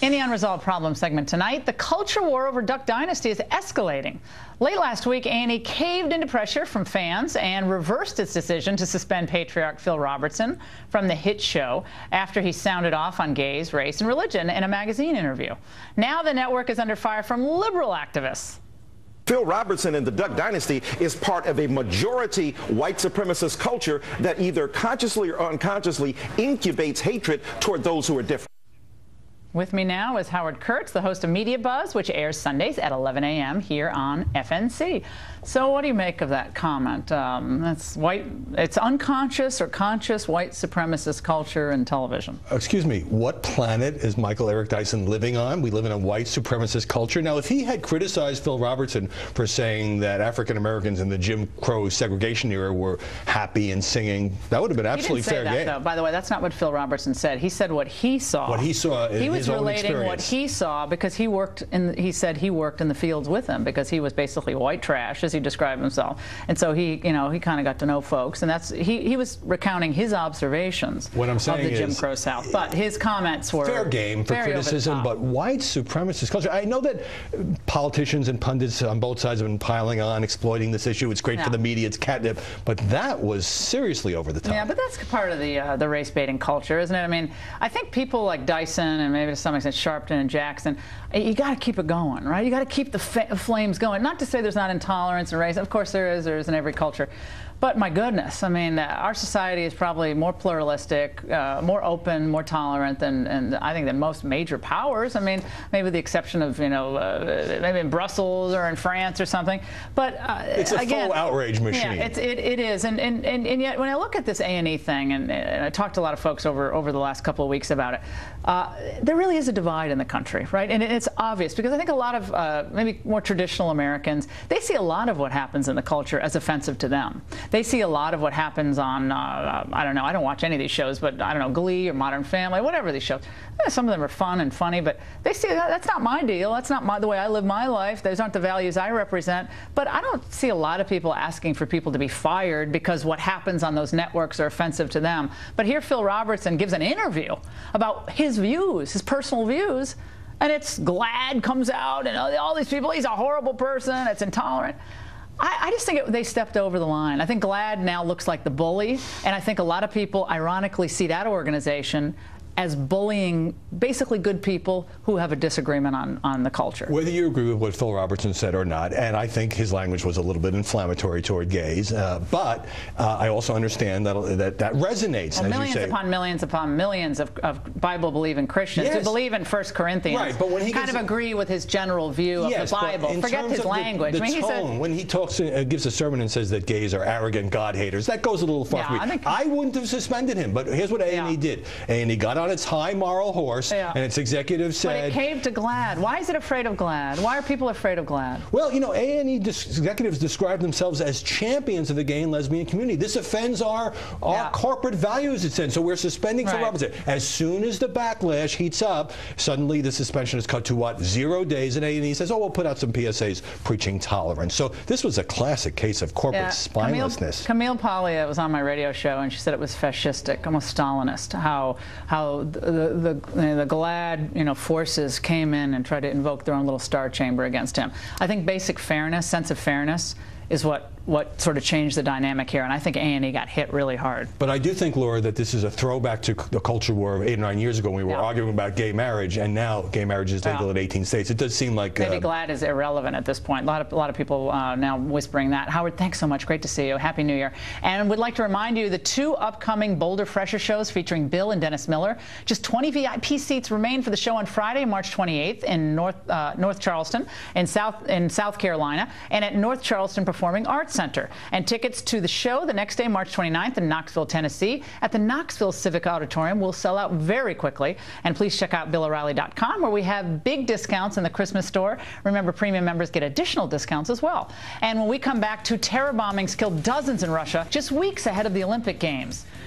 In the Unresolved Problems segment tonight, the culture war over Duck Dynasty is escalating. Late last week, A&E caved into pressure from fans and reversed its decision to suspend patriarch Phil Robertson from the hit show after he sounded off on gays, race, and religion in a magazine interview. Now the network is under fire from liberal activists. Phil Robertson and the Duck Dynasty is part of a majority white supremacist culture that either consciously or unconsciously incubates hatred toward those who are different. With me now is Howard Kurtz, the host of Media Buzz, which airs Sundays at 11 a.m. here on FNC. So what do you make of that comment? It's unconscious or conscious white supremacist culture in television. Excuse me, what planet is Michael Eric Dyson living on? We live in a white supremacist culture. Now, if he had criticized Phil Robertson for saying that African Americans in the Jim Crow segregation era were happy and singing, that would have been absolutely fair game. Though. By the way, that's not what Phil Robertson said. He said what he saw. What he saw in his own experience. He was relating what he saw because he said he worked in the fields with him because he was basically white trash, as he described himself. And so he kind of got to know folks, and he was recounting his observations of the Jim Crow South. But his comments were fair game for criticism, but white supremacist culture. I know that politicians and pundits on both sides have been piling on, exploiting this issue. It's great for the media, it's catnip, but that was seriously over the top. Yeah, but that's part of the race baiting culture, isn't it? I mean, I think people like Dyson and maybe to some extent Sharpton and Jackson, you got to keep it going, right? You got to keep the flames going. Not to say there's not intolerance and race. Of course there is in every culture. But my goodness, I mean, our society is probably more pluralistic, more open, more tolerant than I think than most major powers. I mean, maybe with the exception of maybe in Brussels or in France or something. But it's a full outrage machine. Yeah, it is, and yet when I look at this A&E thing, and I talked to a lot of folks over the last couple of weeks about it, there really is a divide in the country, right? And it's obvious because I think a lot of maybe more traditional Americans, they see a lot of what happens in the culture as offensive to them. They see a lot of what happens on, I don't know, I don't watch any of these shows, but I don't know, Glee or Modern Family, whatever these shows. Some of them are fun and funny, but they see that's not my deal. That's not the way I live my life. Those aren't the values I represent. But I don't see a lot of people asking for people to be fired because what happens on those networks are offensive to them. But here Phil Robertson gives an interview about his views, his personal views, and it's GLAAD comes out and all these people, he's a horrible person, it's intolerant. I just think they stepped over the line. I think GLAAD now looks like the bully, and I think a lot of people ironically see that organization as bullying basically good people who have a disagreement on the culture. Whether you agree with what Phil Robertson said or not, and I think his language was a little bit inflammatory toward gays, but I also understand that resonates, well, as millions you say. upon millions of Bible-believing Christians who believe in 1 Corinthians, but when he kind of agree with his general view of the Bible. Forget his language. The tone, when he talks, gives a sermon and says that gays are arrogant God-haters, that goes a little far for me. I wouldn't have suspended him, but here's what A&E did. A&E got on its high moral horse, and its executive said... But it caved to GLAAD. Why is it afraid of GLAAD? Why are people afraid of GLAAD? Well, you know, A&E executives describe themselves as champions of the gay and lesbian community. This offends our corporate values, it said, so we're suspending Phil Robertson. As soon as the backlash heats up, suddenly the suspension is cut to, what, 0 days, and A&E says, oh, we'll put out some PSAs preaching tolerance. So this was a classic case of corporate spinelessness. Camille Paglia was on my radio show, and she said it was fascistic, almost Stalinist, how the GLAAD forces came in and tried to invoke their own little star chamber against him. I think basic fairness, sense of fairness, is what sort of changed the dynamic here, and I think A&E got hit really hard. But I do think, Laura, that this is a throwback to the culture war of 8 or 9 years ago when we were arguing about gay marriage, and now gay marriage is legal in 18 states. It does seem like... Maybe GLAAD is irrelevant at this point. A lot of people now whispering that. Howard, thanks so much. Great to see you. Happy New Year. And would like to remind you the 2 upcoming Boulder Fresher shows featuring Bill and Dennis Miller. Just 20 VIP seats remain for the show on Friday, March 28th in North Charleston in South Carolina, and at North Charleston Performing Arts Center. And tickets to the show the next day, March 29th in Knoxville, Tennessee at the Knoxville Civic Auditorium will sell out very quickly. And please check out BillO'Reilly.com, where we have big discounts in the Christmas store. Remember, premium members get additional discounts as well. And when we come back, 2 terror bombings killed dozens in Russia just weeks ahead of the Olympic Games.